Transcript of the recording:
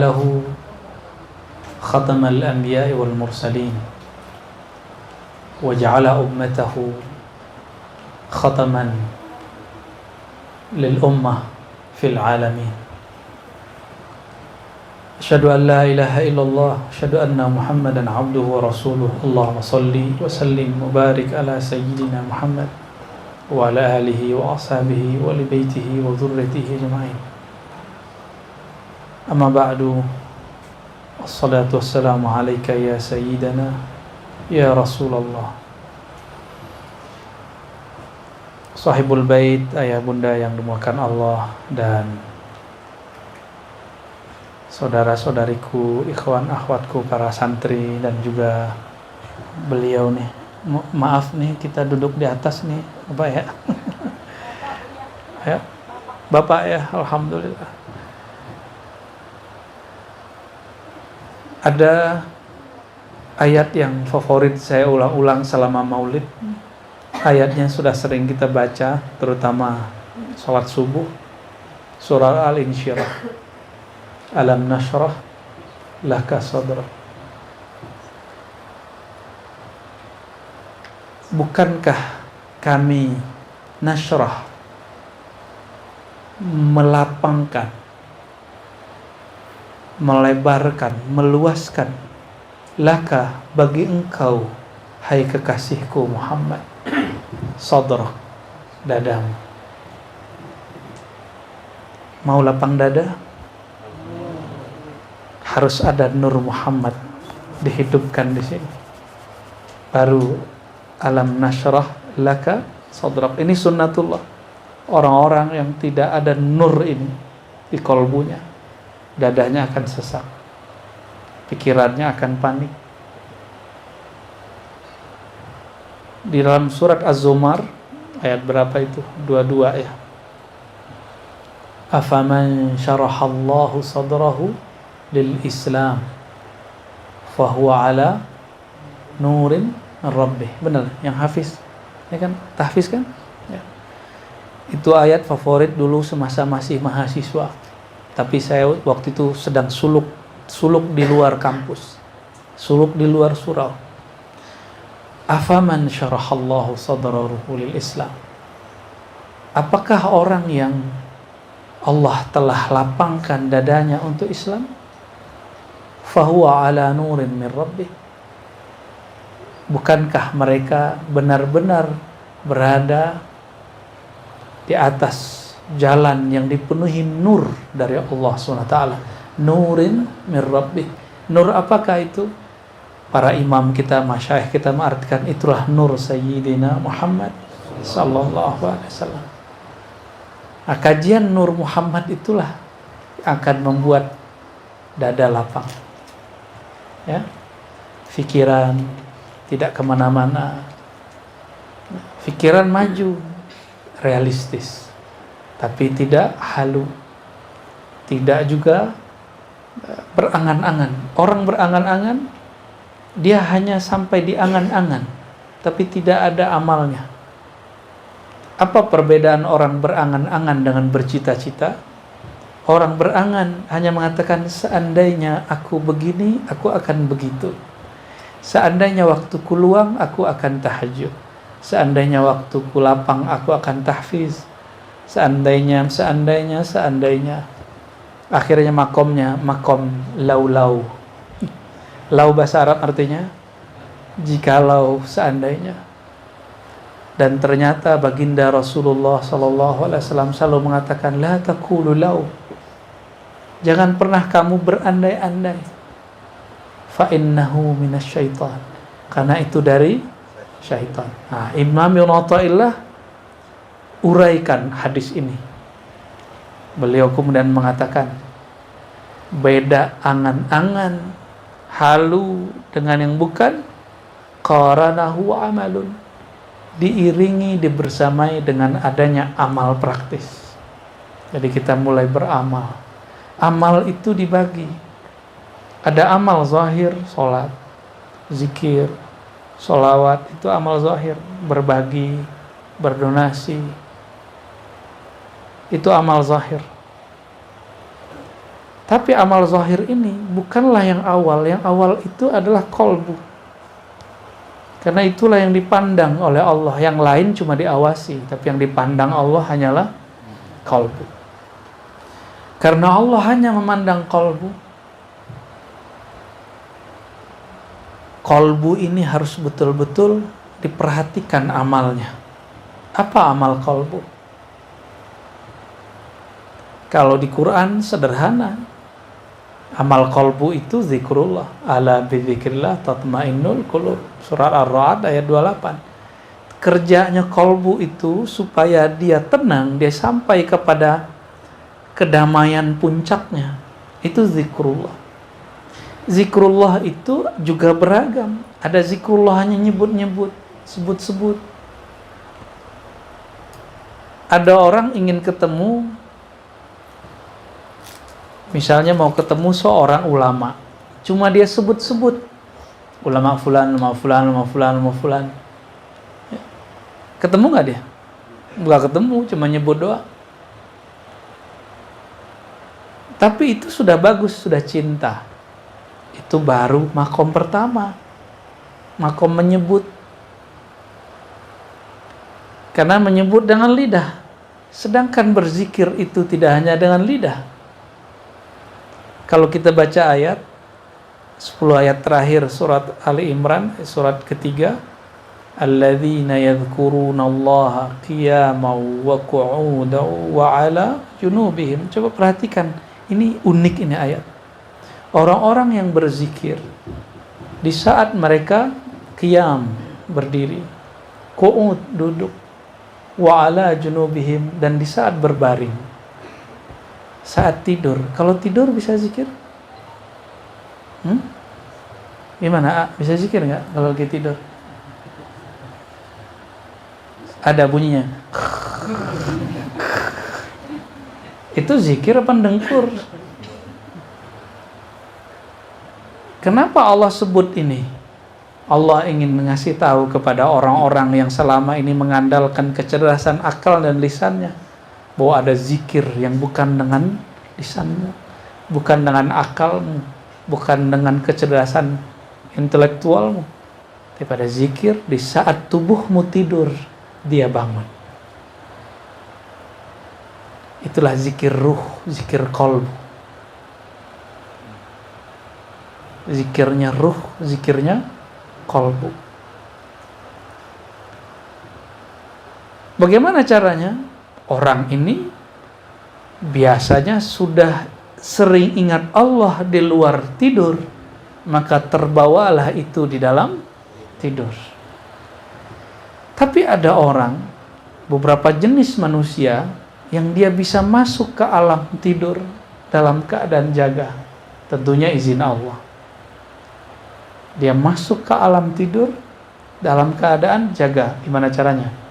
له ختم الأنبياء والمرسلين وجعل أمته ختما للأمة في العالمين. أشهد أن لا إله إلا الله أشهد أن محمدا عبده ورسوله. اللهم صل وسلم وبارك على سيدنا محمد وعلى آله وأصحابه ولبيته وذريته أجمعين. أما بعد، الصلاة والسلام عليك يا سيدنا ya Rasulullah. Sahibul Bait, ayah bunda yang dimuliakan Allah, dan saudara-saudariku, ikhwan akhwatku, para santri, dan juga beliau nih. Maaf nih, kita duduk di atas nih, Bapak ya. Ya, Bapak ya, alhamdulillah. Ada ayat yang favorit saya ulang-ulang selama maulid. Ayatnya sudah sering kita baca, terutama sholat subuh. Surah Al-Insyirah. Alam nashrah laka sadrak. Bukankah kami nashrah, melapangkan, melebarkan, meluaskan, laka, bagi engkau, hai kekasihku Muhammad, sadrak, dadamu. Mau lapang dada? Harus ada Nur Muhammad dihidupkan di sini. Baru alam nashrah laka sadrak. Ini sunnatullah. Orang-orang yang tidak ada nur ini di kolbunya, dadanya akan sesak, pikirannya akan panik. Di dalam surat Az-Zumar ayat berapa itu? 22 ya. Afaman syarahallahu sadrahu lil Islam fahuwa ala nurin rabbih. Benar yang hafiz, ya kan? Tahfiz kan? Ya. Itu ayat favorit dulu semasa masih mahasiswa. Tapi saya waktu itu sedang suluk di luar kampus, suluk di luar surau. Afaman syarahallahu sadrahu lil Islam. Apakah orang yang Allah telah lapangkan dadanya untuk Islam? Fahuwa ala nurin min rabbih. Bukankah mereka benar-benar berada di atas jalan yang dipenuhi nur dari Allah SWT. Nurin min rabbih. Nur apakah itu? Para imam kita, masyayikh kita mengartikan itulah nur Sayyidina Muhammad sallallahu alaihi wasallam. Kajian Nur Muhammad itulah akan membuat dada lapang, ya, pikiran tidak kemana-mana, pikiran maju, realistis, tapi tidak halu, tidak juga berangan-angan. Orang berangan-angan, dia hanya sampai di angan-angan, tapi tidak ada amalnya. Apa perbedaan orang berangan-angan dengan bercita-cita? Orang berangan hanya mengatakan, seandainya aku begini, aku akan begitu. Seandainya waktuku luang, aku akan tahajud. Seandainya waktuku lapang, aku akan tahfiz. Seandainya. Akhirnya makomnya makom lau-lau. Lau bahasa Arab artinya jikalau, seandainya. Dan ternyata baginda Rasulullah SAW selalu mengatakan, la taqulu lau. Jangan pernah kamu berandai-andai. Fa innahu minasyaitan. Karena itu dari syaitan. Nah, Imam Ibnu Athaillah uraikan hadis ini. Beliau kemudian mengatakan, beda angan-angan halu dengan yang bukan, qaranahu amalun, diiringi, dibersamai dengan adanya amal praktis. Jadi kita mulai beramal. Amal itu dibagi. Ada amal zahir, sholat, zikir, sholawat, itu amal zahir. Berbagi, berdonasi, itu amal zahir. Tapi amal zahir ini bukanlah yang awal. Yang awal itu adalah qalbu. Karena itulah yang dipandang oleh Allah. Yang lain cuma diawasi, tapi yang dipandang Allah hanyalah qalbu. Karena Allah hanya memandang qalbu. Qalbu ini harus betul-betul diperhatikan amalnya. Apa amal qalbu? Kalau di Quran sederhana. Amal qalbu itu zikrullah. Ala bidzikrillah tatmainnul qulub. Surat Ar-Ra'd ayat 28. Kerjanya qalbu itu supaya dia tenang, dia sampai kepada kedamaian puncaknya. Itu zikrullah. Zikrullah itu juga beragam. Ada zikrullah hanya nyebut-nyebut, sebut-sebut. Ada orang ingin ketemu, misalnya mau ketemu seorang ulama, cuma dia sebut-sebut ulama fulan, ulama fulan, ulama fulan, ulama fulan. Ketemu nggak dia? Nggak ketemu, cuma nyebut doang. Tapi itu sudah bagus, sudah cinta. Itu baru makom pertama, makom menyebut. Karena menyebut dengan lidah, sedangkan berzikir itu tidak hanya dengan lidah. Kalau kita baca ayat 10 ayat terakhir surat Ali Imran, surat ketiga, alladzina yadhkurunallaha qiyaman wa qu'udan wa 'ala junubihim. Coba perhatikan, ini unik ini ayat. Orang-orang yang berzikir di saat mereka qiyam, berdiri, qu'ud, duduk, wa 'ala junubihim, dan di saat berbaring. Saat tidur. Kalau tidur bisa zikir? Gimana? Bisa zikir nggak kalau lagi tidur? Ada bunyinya. Itu zikir apa dengkur? Kenapa Allah sebut ini? Allah ingin mengasih tahu kepada orang-orang yang selama ini mengandalkan kecerdasan akal dan lisannya, bahwa ada zikir yang bukan dengan lisanmu, bukan dengan akalmu, bukan dengan kecerdasan intelektualmu, tapi ada zikir di saat tubuhmu tidur, dia bangun. Itulah zikir ruh, zikir qalbu. Zikirnya ruh, zikirnya qalbu. Bagaimana caranya? Orang ini biasanya sudah sering ingat Allah di luar tidur, maka terbawalah itu di dalam tidur. Tapi ada orang, beberapa jenis manusia, yang dia bisa masuk ke alam tidur dalam keadaan jaga. Tentunya izin Allah. Dia masuk ke alam tidur dalam keadaan jaga. Gimana caranya?